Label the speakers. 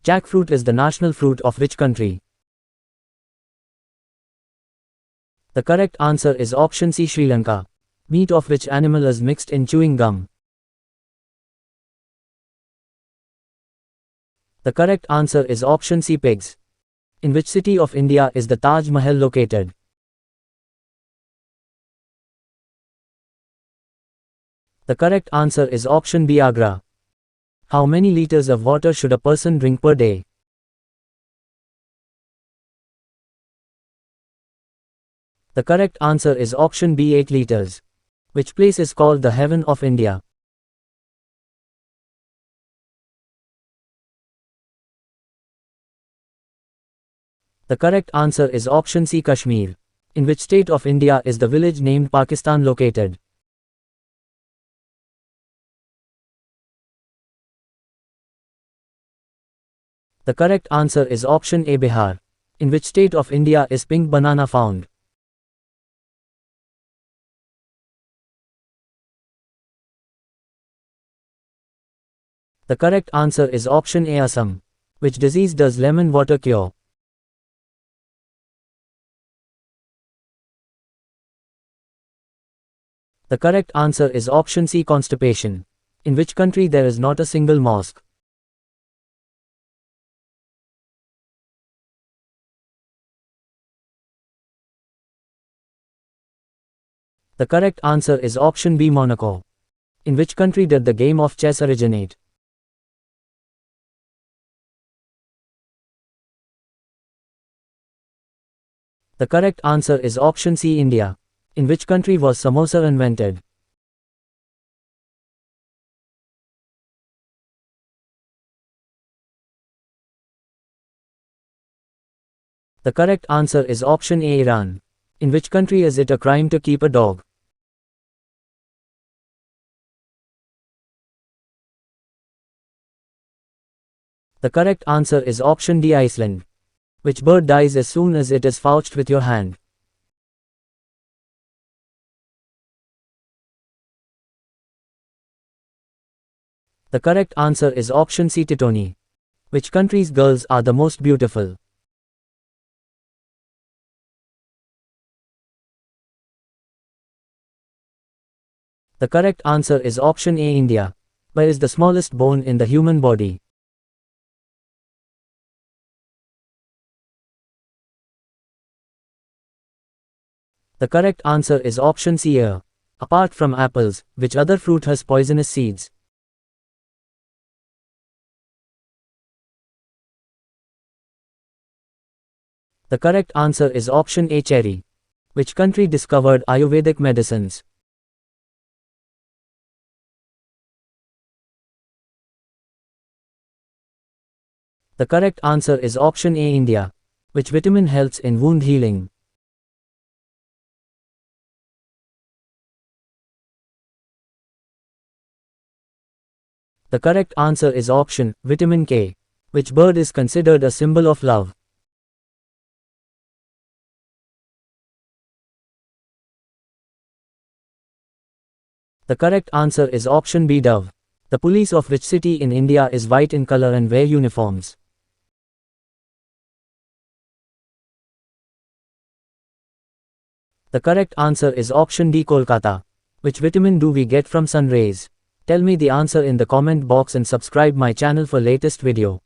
Speaker 1: Jackfruit is the national fruit of which country? The correct answer is option C, Sri Lanka. Meat of which animal is mixed in chewing gum? The correct answer is option C, pigs. In which city of India is the Taj Mahal located? The correct answer is option B, Agra. How many liters of water should a person drink per day? The correct answer is option B, 8 liters. Which place is called the Heaven of India? The correct answer is option C, Kashmir. In which state of India is the village named Pakistan located? The correct answer is option A, Bihar. In which state of India is pink banana found? The correct answer is option A, Assam. Which disease does lemon water cure? The correct answer is option C, constipation. In which country there is not a single mosque? The correct answer is option B, Monaco. In which country did the game of chess originate? The correct answer is option C, India. In which country was samosa invented? The correct answer is option A, Iran. In which country is it a crime to keep a dog? The correct answer is option D, Iceland. Which bird dies as soon as it is fouched with your hand? The correct answer is option C, Titoni. Which country's girls are the most beautiful? The correct answer is option A, India. Where is the smallest bone in the human body? The correct answer is option C, ear. Apart from apples, which other fruit has poisonous seeds? The correct answer is option A, cherry. Which country discovered Ayurvedic medicines? The correct answer is option A, India. Which vitamin helps in wound healing? The correct answer is option vitamin K. Which bird is considered a symbol of love? The correct answer is option B, dove. The police of which city in India is white in color and wear uniforms? The correct answer is option D, Kolkata. Which vitamin do we get from sun rays? Tell me the answer in the comment box and subscribe my channel for latest video.